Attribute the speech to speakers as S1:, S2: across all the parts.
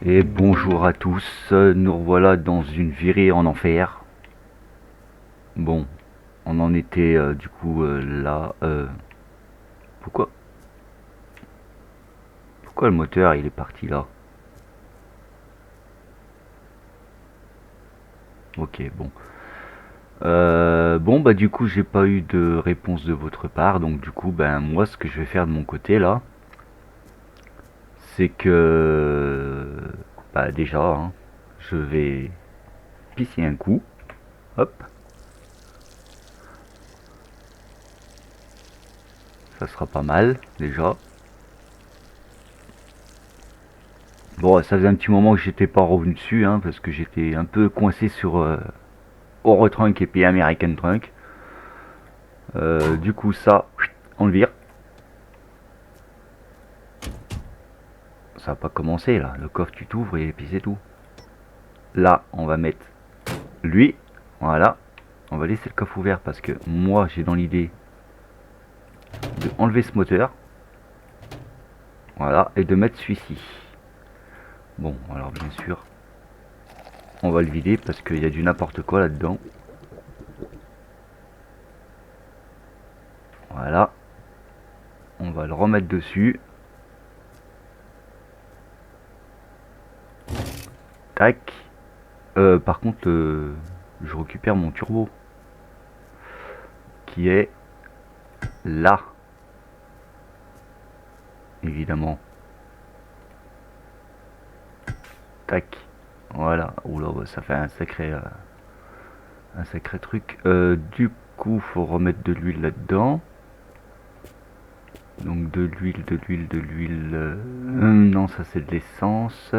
S1: Et bonjour à tous, nous revoilà dans une virée en enfer. Bon, on en était du coup là. Pourquoi Pourquoi le moteur il est parti là? Ok, bon. Bon bah du coup j'ai pas eu de réponse de votre part, donc du coup ben moi ce que je vais faire de mon côté là, c'est que bah déjà je vais pisser un coup. Hop, ça sera pas mal déjà. Bon, ça faisait un petit moment que j'étais pas revenu dessus, parce que j'étais un peu coincé sur Eurotrunk et puis American Trunk. Du coup, ça, on le vire. Ça va pas commencer là. Le coffre, tu t'ouvres et puis c'est tout. Là, on va mettre lui. Voilà. On va laisser le coffre ouvert parce que moi, j'ai dans l'idée de enlever ce moteur. Voilà. Et de mettre celui-ci. Bon, alors bien sûr, on va le vider parce qu'il y a du n'importe quoi là-dedans. Voilà. On va le remettre dessus. Tac. Par contre, je récupère mon turbo qui est là, évidemment. Tac. Voilà. Oula, bah, ça fait un sacré truc. Du coup, faut remettre de l'huile là-dedans. Donc de l'huile, de l'huile, de l'huile. Non, ça c'est de l'essence.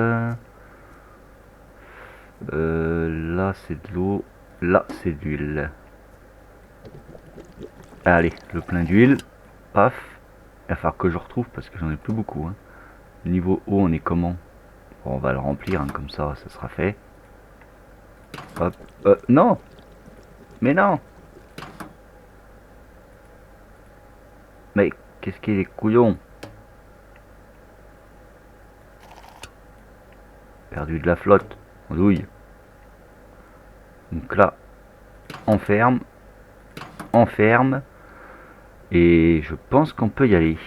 S1: Là c'est de l'eau. Là c'est de l'huile. Allez, le plein d'huile. Paf. Il va falloir que je retrouve parce que j'en ai plus beaucoup. Niveau eau, on est comment? Bon, on va le remplir, comme ça sera fait. Hop. Non. Mais non. Mais qu'est-ce qu'il est couillon? Perdu de la flotte. On douille. Donc là, on ferme. On ferme. Et je pense qu'on peut y aller.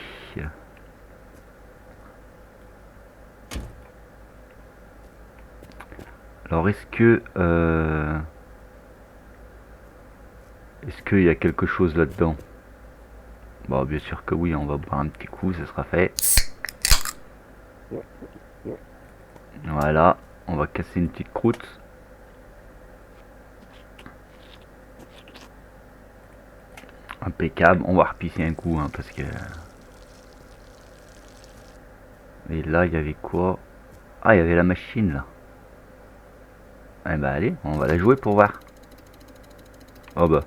S1: Alors est-ce qu'il y a quelque chose là-dedans? Bon, bien sûr que oui, on va boire un petit coup, ça sera fait. Voilà, on va casser une petite croûte. Impeccable, on va repisser un coup, parce que... Et là, il y avait quoi? Ah, il y avait la machine, là. Eh bah allez, on va la jouer pour voir. Oh bah,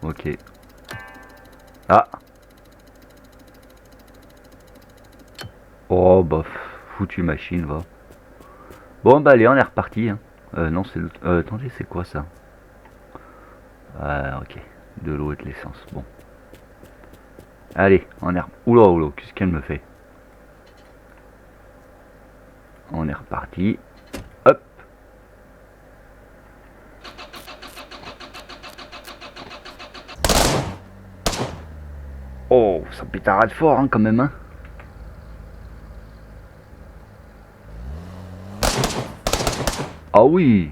S1: ok. Ah. Oh bah, foutu machine, va. Bon bah allez, on est reparti. Non, c'est... attendez, c'est quoi ça? Ah, ok. De l'eau et de l'essence, bon. Allez, on est... Oula, oula, qu'est-ce qu'elle me fait? On est reparti. Hop. Oh, ça pétarade fort, quand même, Ah oui.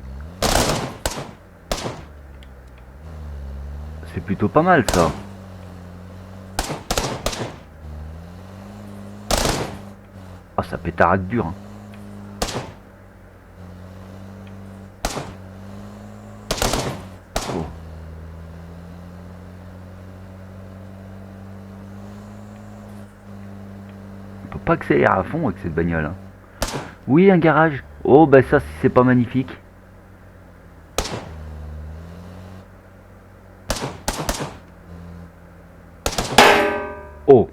S1: C'est plutôt pas mal, ça. Ah, ça pétarade dur, Oh. On peut pas accélérer à fond avec cette bagnole, Oui, un garage. Oh, bah ça, c'est pas magnifique. Oh.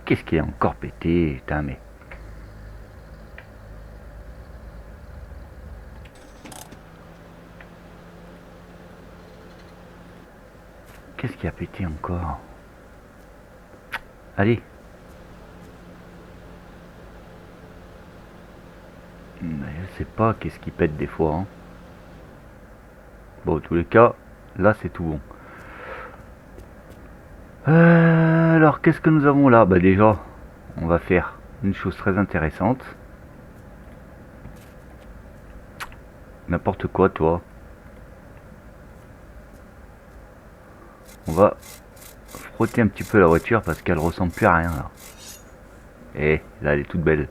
S1: Qu'est-ce qui est encore pété? Putain, mais... Qu'est-ce qui a pété encore? Allez. Mais je sais pas qu'est-ce qui pète des fois. Hein. Bon, en tous les cas, là c'est tout bon. Alors, qu'est-ce que nous avons là? Bah déjà, on va faire une chose très intéressante. N'importe quoi, toi. On va frotter un petit peu la voiture parce qu'elle ressemble plus à rien là. Et là, elle est toute belle.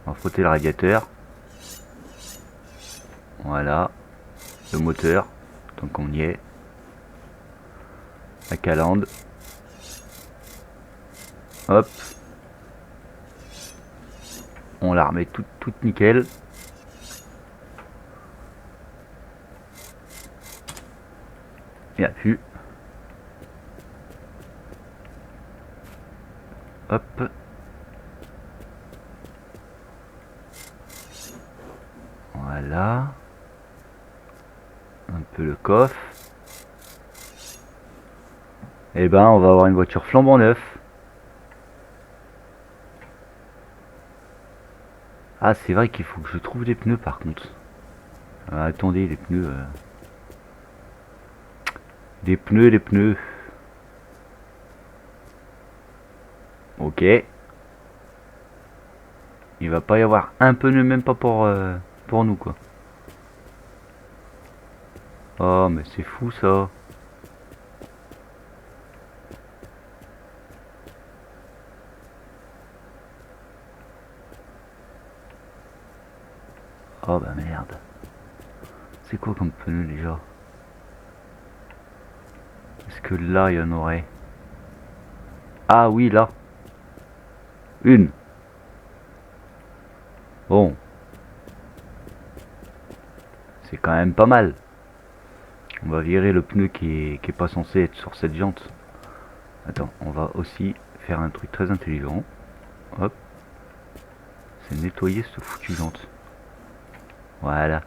S1: On va frotter le radiateur. Voilà. Le moteur. Donc on y est. La calandre. Hop. On la remet toute nickel. Et appuie. Hop. Voilà. Un peu le coffre. Et ben on va avoir une voiture flambant neuve. Ah c'est vrai qu'il faut que je trouve des pneus par contre. Attendez les pneus. Des pneus. Ok. Il va pas y avoir un pneu même pas pour nous quoi. Oh mais c'est fou ça. Oh bah merde. C'est quoi comme pneu déjà? Est-ce que là il y en aurait? Ah oui là. Une. Bon. C'est quand même pas mal. On va virer le pneu qui est pas censé être sur cette jante. Attends, on va aussi faire un truc très intelligent. Hop. C'est nettoyer ce foutu jante. Voilà.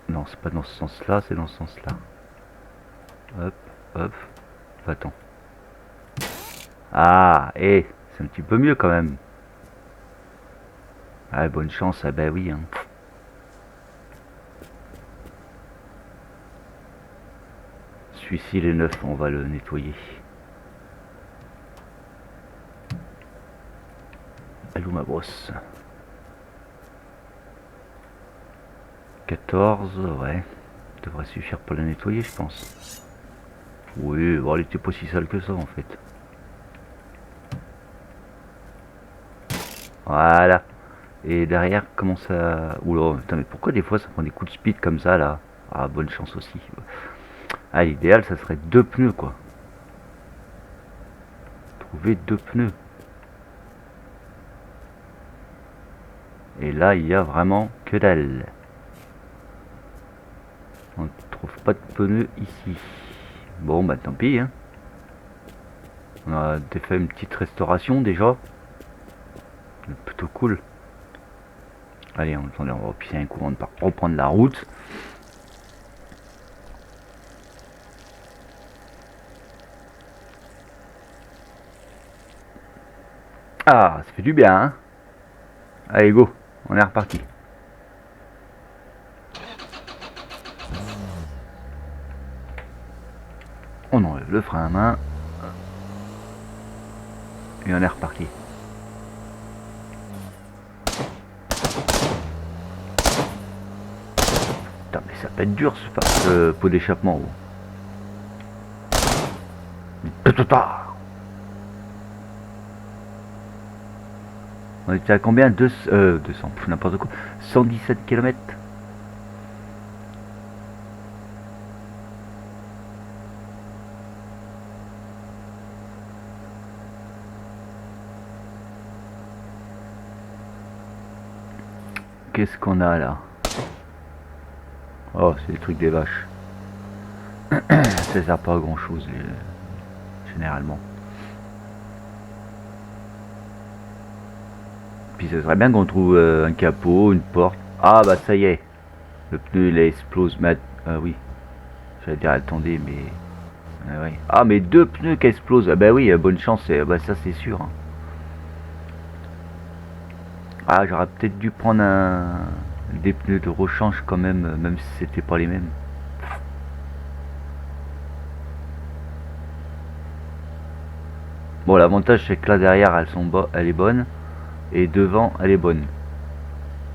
S1: Non, c'est pas dans ce sens-là, c'est dans ce sens-là. Hop, hop. Attends. Ah, et c'est un petit peu mieux quand même. Ah, bonne chance, ah bah oui. Hein. Celui-ci, il est neuf, on va le nettoyer. Elle est où ma brosse? 14, ouais. Devrait suffire pour la nettoyer, je pense. Oui, bon, elle était pas si sale que ça en fait. Voilà. Et derrière, comment ça... Oula, putain, mais pourquoi des fois ça prend des coups de speed comme ça là? Ah, bonne chance aussi. Ah, l'idéal, ça serait deux pneus quoi. Trouver deux pneus. Et là, il y a vraiment que dalle. On ne trouve pas de pneus ici. Bon, bah tant pis. Hein. On a fait une petite restauration déjà. Plutôt cool. Allez, attendez, on va pisser un coup avant de reprendre la route. Ah, ça fait du bien, hein. Allez, go, on est reparti. On enlève le frein à main. Et on est reparti. Putain, mais ça peut être dur ce pot d'échappement. On était à combien? 200, n'importe quoi. 117 km. Qu'est-ce qu'on a là? Oh, c'est des trucs des vaches. Ça sert pas à grand chose, généralement. Puis ça serait bien qu'on trouve un capot, une porte. Ah bah ça y est. Le pneu il explose. Mais oui. J'allais dire attendez mais. Ouais. Ah mais deux pneus qui explosent. Ah bah oui, bonne chance. Bah ça c'est sûr. Hein. Ah, j'aurais peut-être dû prendre des pneus de rechange quand même, même si c'était pas les mêmes. Bon, l'avantage c'est que là derrière elle est bonne et devant elle est bonne.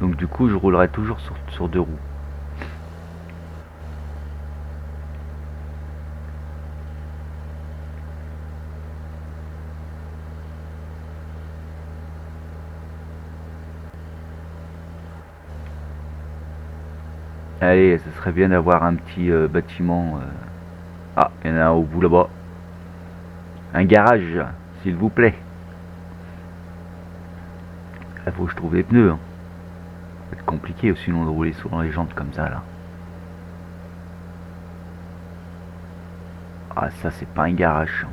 S1: Donc du coup je roulerai toujours sur deux roues. Allez, ce serait bien d'avoir un petit bâtiment. Ah, il y en a un au bout là-bas. Un garage, s'il vous plaît. Il faut que je trouve des pneus, hein. Ça va être compliqué sinon de rouler sur les jantes comme ça là. Ah, ça c'est pas un garage,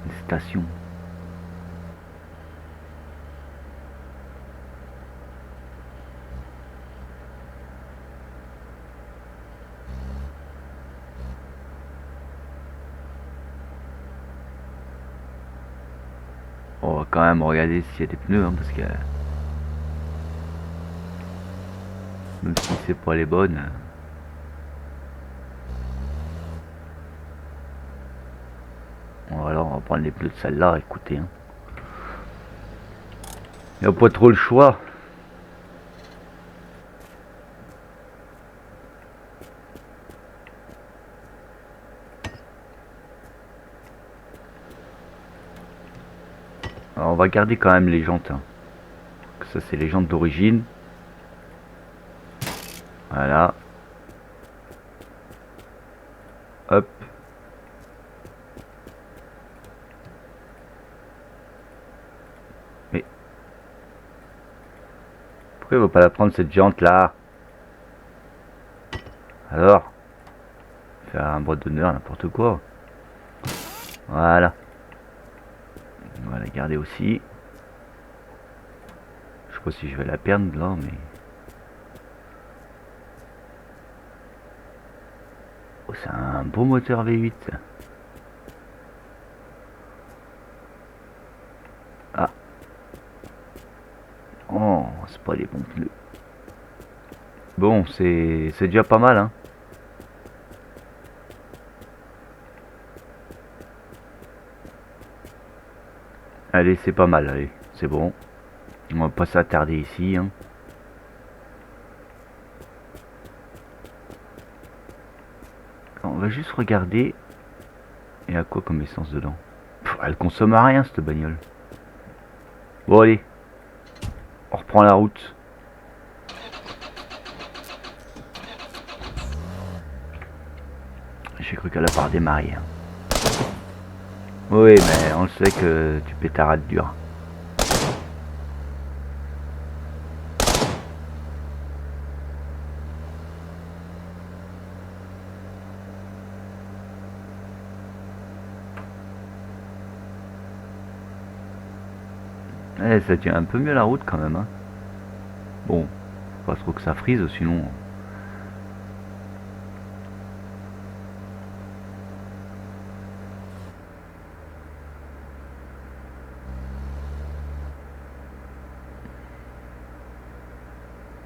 S1: une station. On va quand même regarder s'il y a des pneus, hein, parce que même si c'est pas les bonnes. Voilà, on va prendre les pneus de celle-là, écoutez. Hein. Il n'y a pas trop le choix. Alors, on va garder quand même les jantes. Hein. Ça c'est les jantes d'origine. Voilà. Hop. Mais pourquoi il va pas la prendre cette jante là? Alors, faire un boîte d'honneur, n'importe quoi. Voilà. On va la garder aussi. Je sais pas si je vais la perdre là, mais... Oh, c'est un beau moteur V8. Ah. Oh, c'est pas les bons pneus. Bon, c'est déjà pas mal, hein. Allez, c'est pas mal, allez, c'est bon. On va pas s'attarder ici, hein. On va juste regarder. Et à quoi comme essence dedans? Pff, elle consomme à rien cette bagnole. Bon allez, on reprend la route. J'ai cru qu'elle a pas redémarré. Hein. Oui, mais on le sait que tu pétarades dur. Eh, ça tient un peu mieux la route quand même. Hein. Bon, faut pas trop que ça frise, sinon...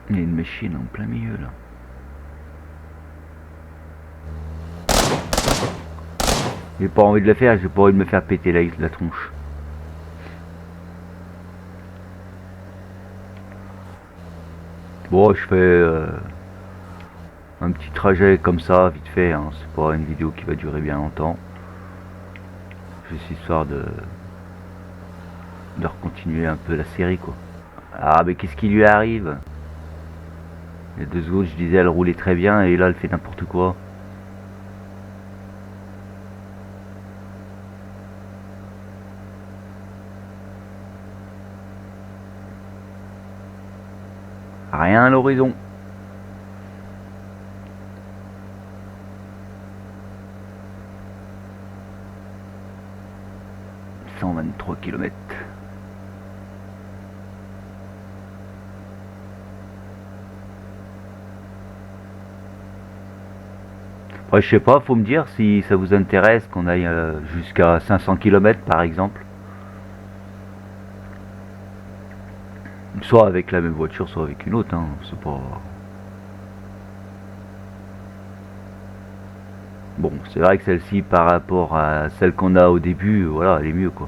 S1: Il y a une machine en plein milieu là. J'ai pas envie de le faire, j'ai pas envie de me faire péter la tronche. Bon, je fais un petit trajet comme ça, vite fait. Hein. C'est pas une vidéo qui va durer bien longtemps. Juste histoire de recontinuer un peu la série quoi. Ah mais qu'est-ce qui lui arrive? Il y a 2 secondes je disais elle roulait très bien et là elle fait n'importe quoi. Rien à l'horizon. 123 km. Ouais, je sais pas, faut me dire si ça vous intéresse qu'on aille jusqu'à 500 km par exemple. soit avec la même voiture, soit avec une autre, hein. C'est pas... Bon, c'est vrai que celle-ci, par rapport à celle qu'on a au début, voilà, elle est mieux, quoi.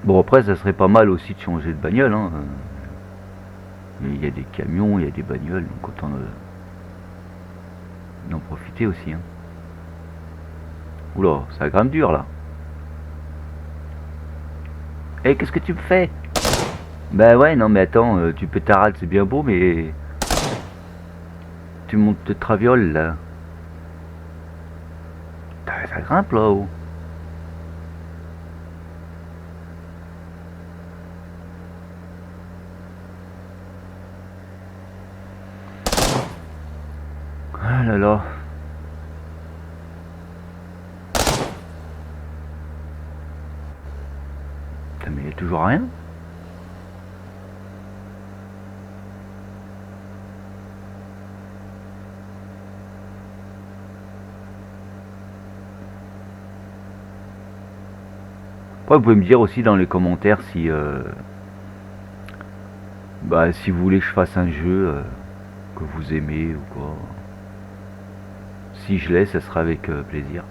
S1: Bon, après, ça serait pas mal aussi de changer de bagnole, hein. Il y a des camions, il y a des bagnoles, donc autant d'en profiter aussi, hein. Oula, ça grimpe dur, là. Eh, qu'est-ce que tu me fais? Bah ouais, non, mais attends, tu peux t'arrêter, c'est bien beau, mais... Tu montes de traviole, là. Ça grimpe, là-haut. Ah là là. Putain, mais il y a toujours rien. Après, vous pouvez me dire aussi dans les commentaires si... bah, si vous voulez que je fasse un jeu que vous aimez ou quoi. Si je l'ai, ça sera avec plaisir.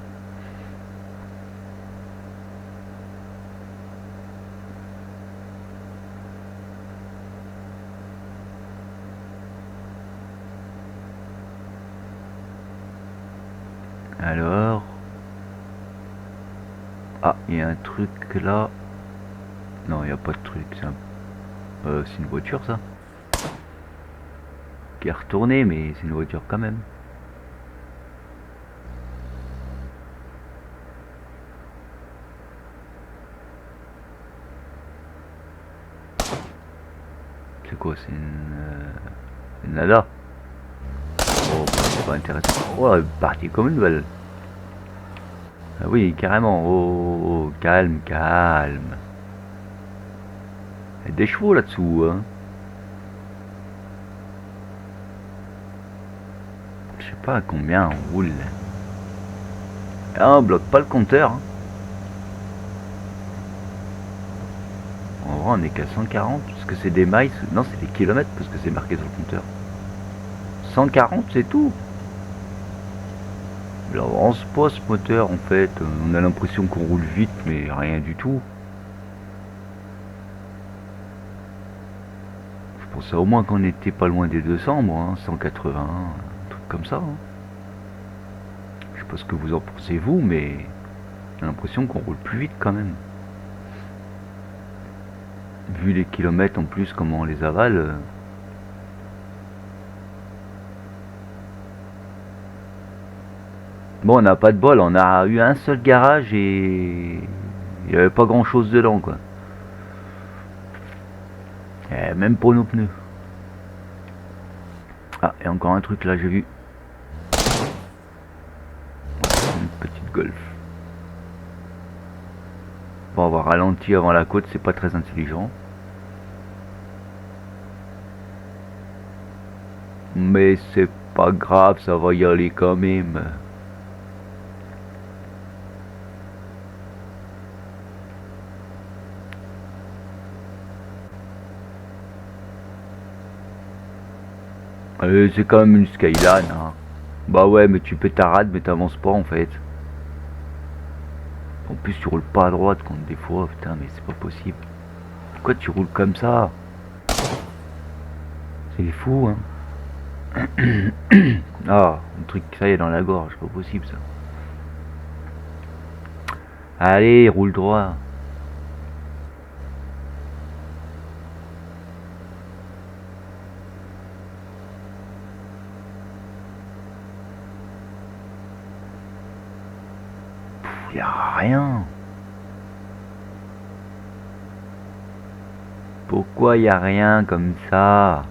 S1: Alors... Ah, il y a un truc là. Non, il n'y a pas de truc. C'est une voiture, ça. Qui est retournée, mais c'est une voiture quand même. C'est quoi? Une nada. Oh, c'est pas intéressant. Oh, elle est partie comme une balle. Ah oui, carrément. Oh, oh, oh, calme, calme. Il y a des chevaux là-dessous, hein. Je sais pas à combien on roule. Ah, on bloque pas le compteur, hein. En vrai, on est qu'à 140, parce que c'est des miles. Non, c'est des kilomètres, parce que c'est marqué sur le compteur. 140, c'est tout. Il avance pas ce moteur, en fait. On a l'impression qu'on roule vite, mais rien du tout. Je pensais au moins qu'on était pas loin des 200, moi, hein, 180, un truc comme ça, hein. Je sais pas ce que vous en pensez, vous, mais j'ai l'impression qu'on roule plus vite quand même. Vu les kilomètres en plus, comment on les avale. Bon, on n'a pas de bol, on a eu un seul garage et il n'y avait pas grand chose dedans, quoi. Et même pour nos pneus. Ah, et encore un truc là, j'ai vu. Une petite Golf. Bon, avoir ralenti avant la côte, c'est pas très intelligent. Mais c'est pas grave, ça va y aller quand même. C'est quand même une Skyline, hein. Bah ouais, mais tu peux t'arrêter, mais t'avances pas en fait. En plus, tu roules pas à droite contre des fois, putain, mais c'est pas possible. Pourquoi tu roules comme ça? C'est fou, hein. Ah, un truc, ça y est, dans la gorge, pas possible ça. Allez, roule droit. Y a rien. Pourquoi y a rien comme ça?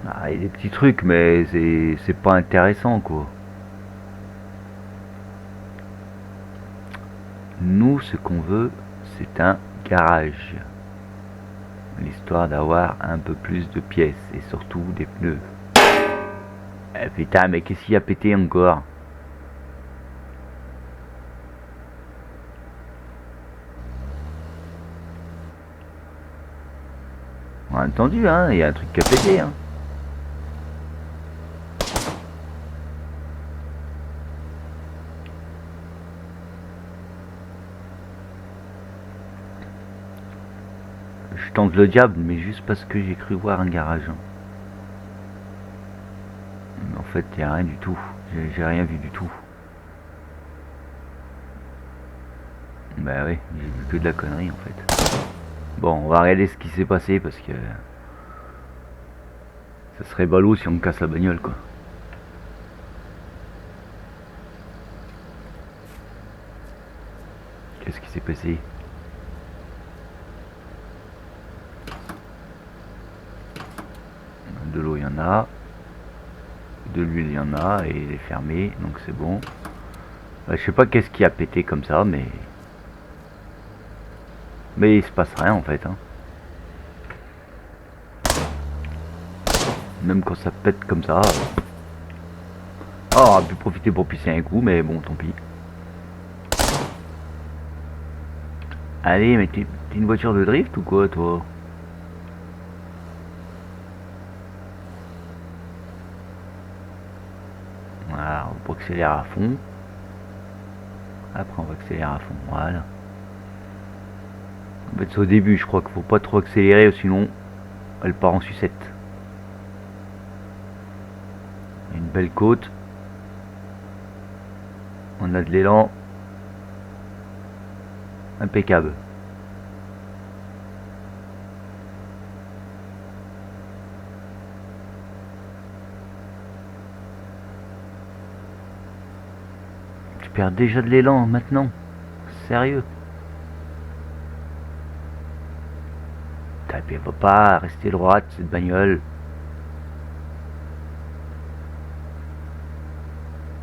S1: Ah, y a des petits trucs, mais c'est pas intéressant, quoi. Nous, ce qu'on veut, c'est un garage. L'histoire d'avoir un peu plus de pièces et surtout des pneus. Eh putain, mais qu'est-ce qu'il a pété encore? On a entendu, hein, il y a un truc qui a pété, hein. Je tente le diable, mais juste parce que j'ai cru voir un garage. Mais en fait, il n'y a rien du tout. J'ai rien vu du tout. Bah oui, j'ai vu que de la connerie en fait. Bon, on va regarder ce qui s'est passé parce que ça serait ballot si on me casse la bagnole quoi. Qu'est-ce qui s'est passé? De l'eau il y en a. De l'huile il y en a et il est fermé donc c'est bon. Je sais pas qu'est-ce qui a pété comme ça mais il se passe rien en fait hein. Même quand ça pète comme ça. Oh, on a pu profiter pour pisser un coup mais bon tant pis. Allez mais t'es une voiture de drift ou quoi toi? Voilà, on va accélérer à fond. Après on va accélérer à fond, voilà. En fait c'est au début, je crois qu'il faut pas trop accélérer sinon elle part en sucette. Une belle côte. On a de l'élan. Impeccable. Tu perds déjà de l'élan maintenant. Sérieux. Elle va pas rester droite cette bagnole.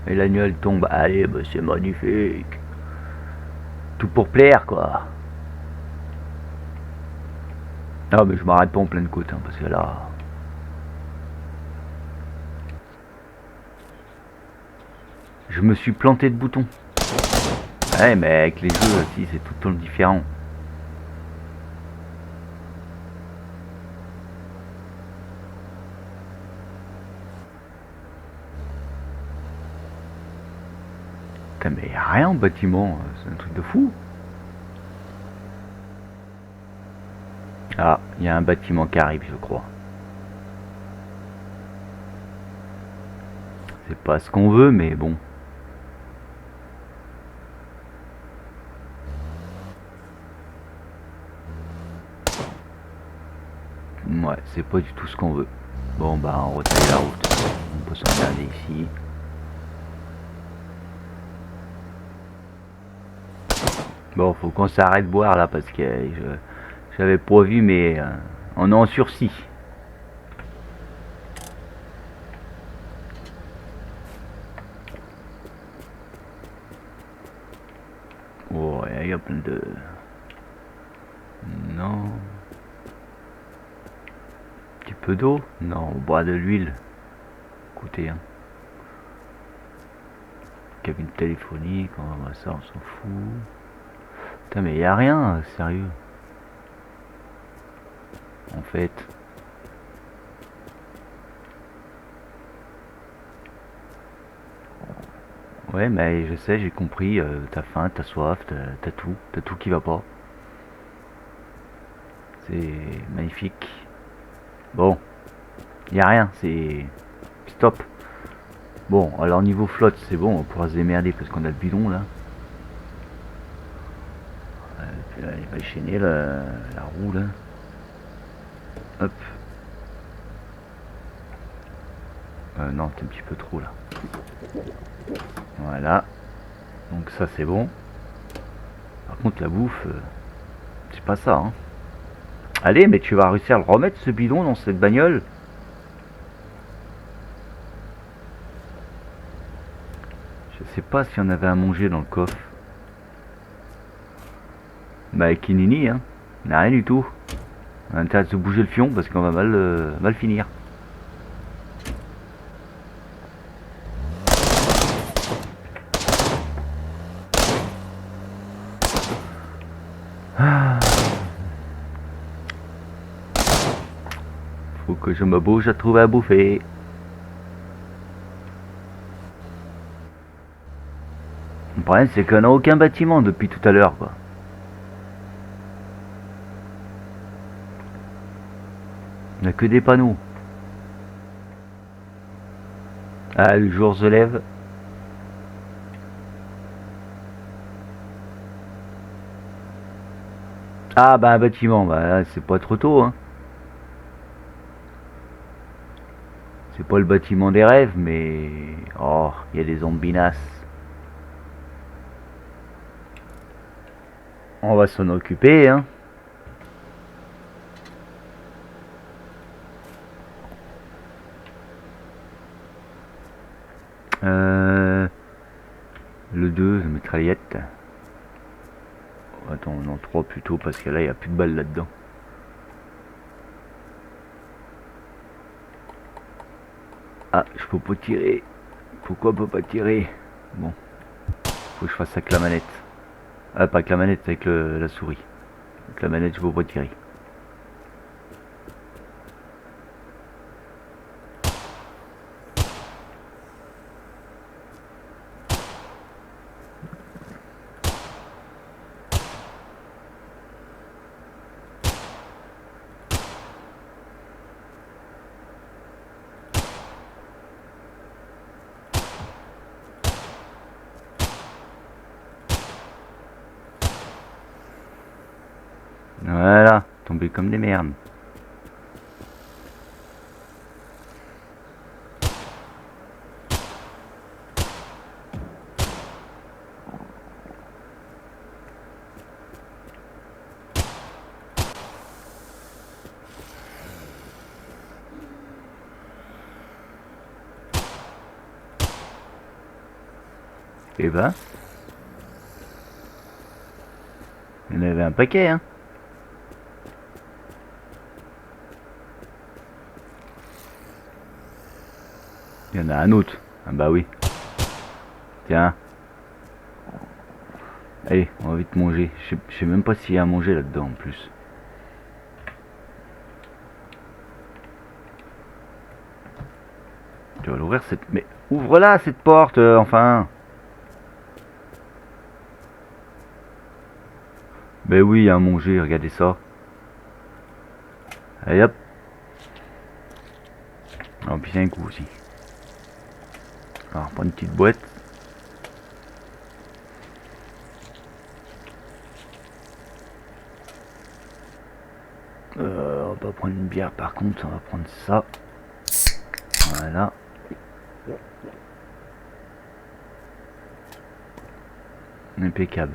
S1: Et l'agneau elle tombe. Allez, bah c'est magnifique. Tout pour plaire quoi. Non mais je m'arrête pas en pleine côte hein, parce que là. Je me suis planté de bouton. Ouais mais avec les jeux aussi c'est tout le temps différent. Putain mais y'a rien en bâtiment, c'est un truc de fou. Ah, il y a un bâtiment qui arrive je crois. C'est pas ce qu'on veut mais bon. Ouais, c'est pas du tout ce qu'on veut. Bon bah on retaille la route. On peut s'en regarder ici. Bon, faut qu'on s'arrête de boire là parce que j'avais pas vu mais on est en sursis. Oh, il y a plein de... Non. Un petit peu d'eau? Non, on boit de l'huile. Écoutez, hein. Cabine téléphonique, on va ça, on s'en fout. Putain, mais y a rien, sérieux. En fait. Ouais, mais je sais, j'ai compris. T'as faim, t'as soif, t'as tout qui va pas. C'est magnifique. Bon, y a rien, c'est stop. Bon, alors niveau flotte, c'est bon, on pourra se démerder parce qu'on a le bidon là. Puis là, il va chaîner la roue là. Hop. Non, c'est un petit peu trop là. Voilà. Donc ça c'est bon. Par contre la bouffe, c'est pas ça. Hein. Allez, mais tu vas réussir à le remettre ce bidon dans cette bagnole. Je sais pas si on avait à manger dans le coffre. Bah Kinini, hein. On a rien du tout. On a intérêt de se bouger le fion parce qu'on va mal finir. Faut que je me bouge à trouver à bouffer. Le problème c'est qu'on n'a aucun bâtiment depuis tout à l'heure quoi. On n'a que des panneaux. Ah, le jour se lève. Ah bah un bâtiment, bah là c'est pas trop tôt hein. C'est pas le bâtiment des rêves mais... Oh, il y a des zombinas. On va s'en occuper hein. Le 2, la mitraillette. Attends, non 3 plutôt parce que là il n'y a plus de balles là-dedans. Ah, je peux pas tirer. Pourquoi on peut pas tirer? Bon, faut que je fasse avec la manette. Ah, pas avec la manette, avec la souris. Avec la manette, je peux pas tirer. Voilà, tombé comme des merdes. Et ben, il y en avait un paquet, hein. Il y en a un autre. Ah bah oui. Tiens. Allez, on va vite manger. Je sais même pas s'il y a à manger là-dedans en plus. Tu vas l'ouvrir cette... Mais ouvre-la cette porte, enfin. Ben oui, il y a à manger, regardez ça. Allez hop. Alors puis c'est un coup aussi. Alors prendre une petite boîte. On va pas prendre une bière par contre, on va prendre ça. Voilà. Impeccable.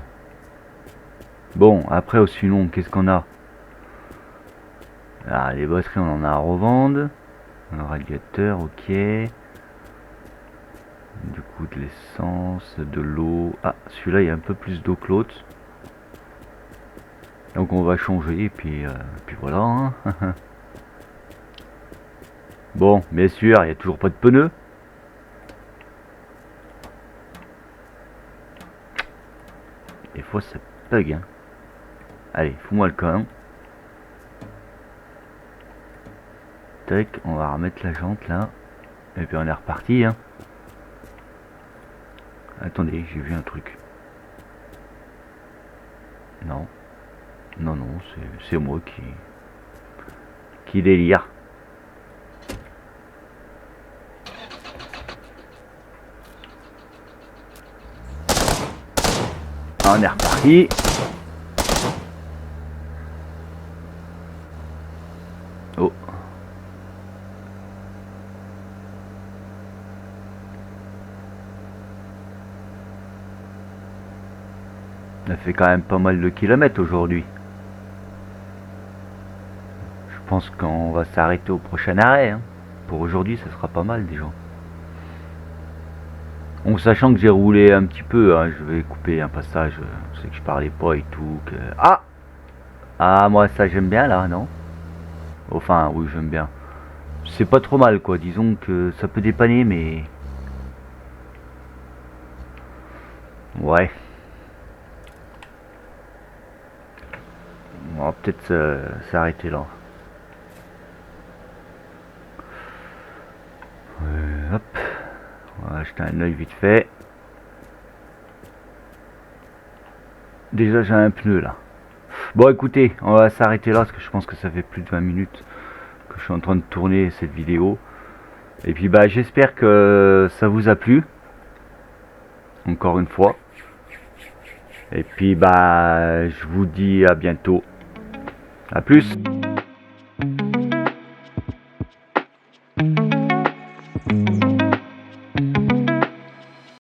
S1: Bon, après au sinon, qu'est-ce qu'on a? Ah, les batteries, on en a à revendre. Un radiateur, ok. Du coup, de l'essence, de l'eau. Ah, celui-là, il y a un peu plus d'eau que l'autre. Donc on va changer, et puis voilà. Hein. Bon, bien sûr, il n'y a toujours pas de pneus. Des fois, ça bug. Hein. Allez, fous-moi le camp. Tac, on va remettre la jante là. Et puis on est reparti. Hein. Attendez, j'ai vu un truc. Non. Non, non, c'est moi qui délire. On est reparti. Oh. On a fait quand même pas mal de kilomètres aujourd'hui. Je pense qu'on va s'arrêter au prochain arrêt. Hein. Pour aujourd'hui, ça sera pas mal déjà. En sachant que j'ai roulé un petit peu, hein, je vais couper un passage. Je sais que je parlais pas et tout. Ah, Ah, moi, ça, j'aime bien, là, non? Enfin, oui, j'aime bien. C'est pas trop mal, quoi. Disons que ça peut dépanner, mais... Ouais. On va peut-être s'arrêter là. Hop. On va jeter un œil vite fait. Déjà, j'ai un pneu, là. Bon, écoutez, on va s'arrêter là, parce que je pense que ça fait plus de 20 minutes que je suis en train de tourner cette vidéo. Et puis, bah, j'espère que ça vous a plu. Encore une fois. Et puis, bah, je vous dis à bientôt. À plus.